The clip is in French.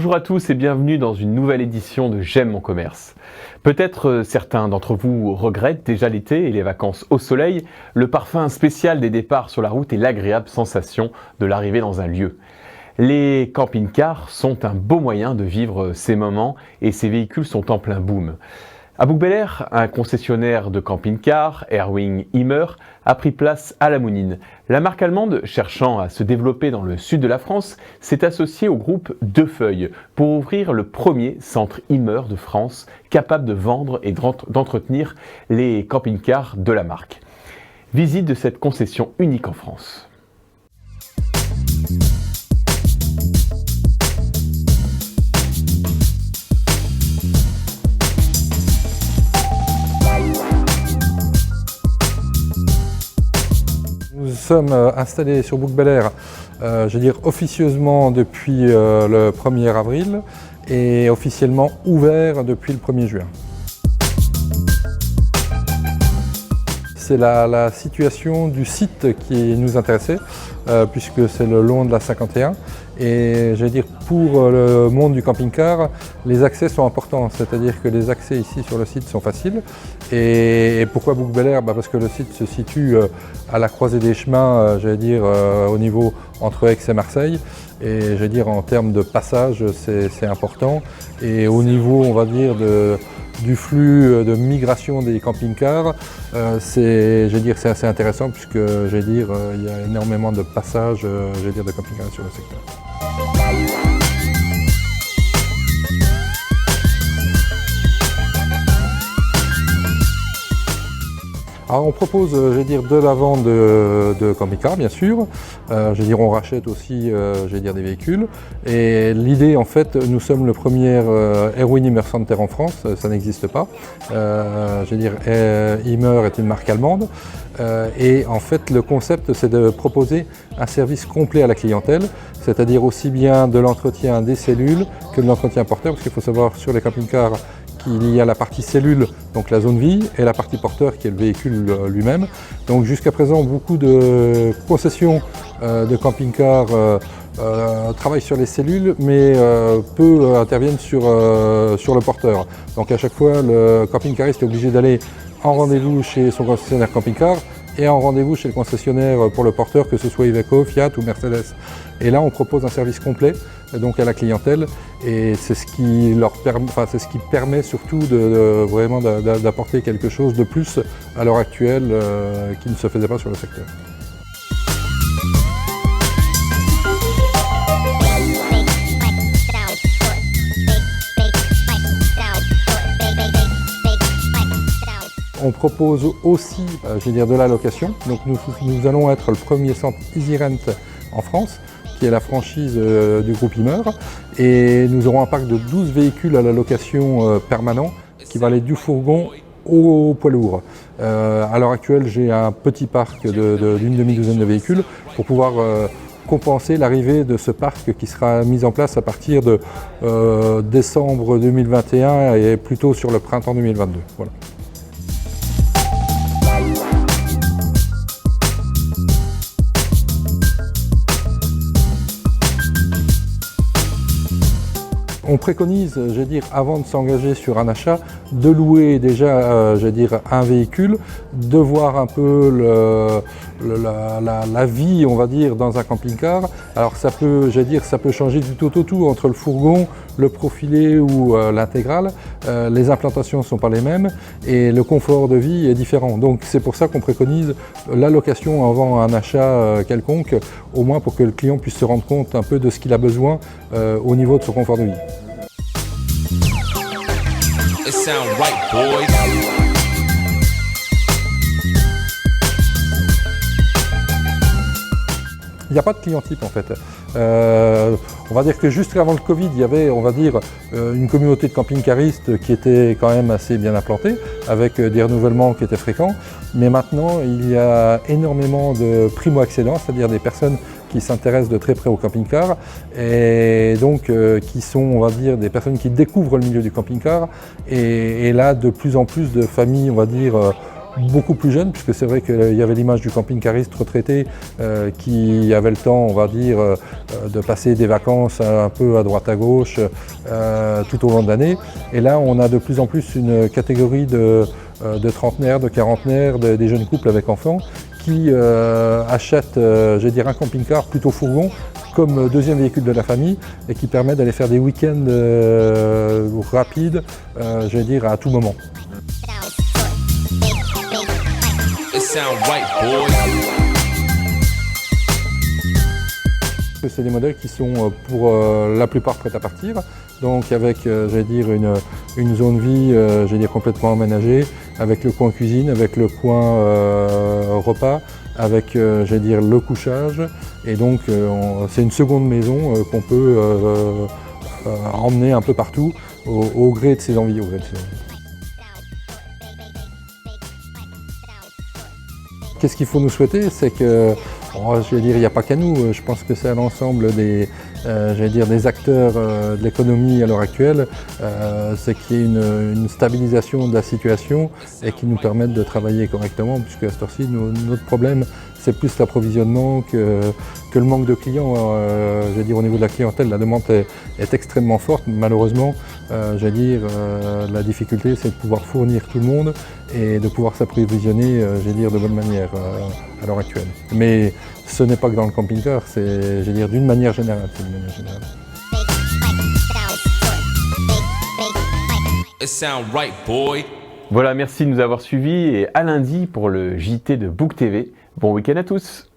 Bonjour à tous et bienvenue dans une nouvelle édition de J'aime mon commerce. Peut-être certains d'entre vous regrettent déjà l'été et les vacances au soleil, le parfum spécial des départs sur la route et l'agréable sensation de l'arrivée dans un lieu. Les camping-cars sont un beau moyen de vivre ces moments et ces véhicules sont en plein boom. À Bouc-Bel-Air, un concessionnaire de camping-car, Airwing Immer, a pris place à la Mounine. La marque allemande, cherchant à se développer dans le sud de la France, s'est associée au groupe Defeuille pour ouvrir le premier centre Immer de France capable de vendre et d'entretenir les camping-cars de la marque. Visite de cette concession unique en France. Nous sommes installés sur Bouc-Bel-Air, officieusement depuis le 1er avril et officiellement ouvert depuis le 1er juin. C'est la situation du site qui nous intéressait, puisque c'est le long de la 51. Et pour le monde du camping-car, les accès sont importants, c'est-à-dire que les accès ici sur le site sont faciles. Et pourquoi Bouc-Bel-Air ? Parce que le site se situe à la croisée des chemins, au niveau entre Aix et Marseille. Et en termes de passage, c'est important. Et au niveau, du flux de migration des camping-cars, c'est assez intéressant puisque il y a énormément de passages de camping-cars sur le secteur. Alors on propose de la vente de camping-cars bien sûr, on rachète aussi des véhicules et l'idée en fait nous sommes le premier Airwing Immer Center en France, ça n'existe pas, Immer est une marque allemande et en fait le concept c'est de proposer un service complet à la clientèle, c'est-à-dire aussi bien de l'entretien des cellules que de l'entretien porteur, parce qu'il faut savoir sur les camping-cars il y a la partie cellule, donc la zone vie, et la partie porteur qui est le véhicule lui-même. Donc jusqu'à présent, beaucoup de concessions de camping-cars travaillent sur les cellules, mais peu interviennent sur le porteur. Donc à chaque fois, le camping-cariste est obligé d'aller en rendez-vous chez son concessionnaire camping-car et en rendez-vous chez le concessionnaire pour le porteur, que ce soit Iveco, Fiat ou Mercedes. Et là, on propose un service complet donc à la clientèle et c'est ce qui permet surtout d'apporter quelque chose de plus à l'heure actuelle qui ne se faisait pas sur le secteur. On propose aussi de la location. Donc nous allons être le premier centre EasyRent en France, qui est la franchise du groupe Immer. Et nous aurons un parc de 12 véhicules à la location permanent qui va aller du fourgon au poids lourd. À l'heure actuelle, j'ai un petit parc d'une demi-douzaine de véhicules pour pouvoir compenser l'arrivée de ce parc qui sera mis en place à partir de décembre 2021 et plutôt sur le printemps 2022. Voilà. On préconise, avant de s'engager sur un achat, de louer déjà, un véhicule, de voir un peu la vie, dans un camping-car. Alors ça peut changer du tout au tout entre le fourgon, le profilé ou l'intégrale. Les implantations ne sont pas les mêmes et le confort de vie est différent. Donc c'est pour ça qu'on préconise la location avant un achat quelconque, au moins pour que le client puisse se rendre compte un peu de ce qu'il a besoin au niveau de son confort de vie. It sound right, boys. Il n'y a pas de client type en fait. On va dire que juste avant le Covid, il y avait une communauté de camping-caristes qui était quand même assez bien implantée, avec des renouvellements qui étaient fréquents. Mais maintenant, il y a énormément de primo-accédants, c'est-à-dire des personnes qui s'intéressent de très près au camping-car et donc qui sont, des personnes qui découvrent le milieu du camping-car. Et là, de plus en plus de familles, beaucoup plus jeunes, puisque c'est vrai qu'il y avait l'image du camping-cariste retraité qui avait le temps, on va dire, de passer des vacances un peu à droite à gauche tout au long de l'année. Et là, on a de plus en plus une catégorie de trentenaires, de quarantenaires, des jeunes couples avec enfants qui achètent, je vais dire, un camping-car plutôt fourgon comme deuxième véhicule de la famille et qui permet d'aller faire des week-ends rapides, je vais dire, à tout moment. It sound right, boys. C'est des modèles qui sont pour la plupart prêts à partir, donc avec j'allais dire une zone vie j'allais dire complètement aménagée, avec le coin cuisine, avec le coin repas, avec j'allais dire le couchage, et donc c'est une seconde maison qu'on peut emmener un peu partout au gré de ses envies. Qu'est-ce qu'il faut nous souhaiter? C'est que, je vais dire, il n'y a pas qu'à nous, je pense que c'est à l'ensemble des, des acteurs de l'économie à l'heure actuelle, c'est qu'il y ait une stabilisation de la situation et qui nous permette de travailler correctement, puisque à cette heure-ci, notre problème, c'est plus l'approvisionnement que le manque de clients. Je veux dire, au niveau de la clientèle, la demande est extrêmement forte. Malheureusement, je veux dire, la difficulté, c'est de pouvoir fournir tout le monde et de pouvoir s'approvisionner, je veux dire, de bonne manière à l'heure actuelle. Mais ce n'est pas que dans le camping-car, c'est, je veux dire, d'une manière générale. It sound right, boy. Voilà, merci de nous avoir suivis et à lundi pour le JT de Book TV. Bon week-end à tous!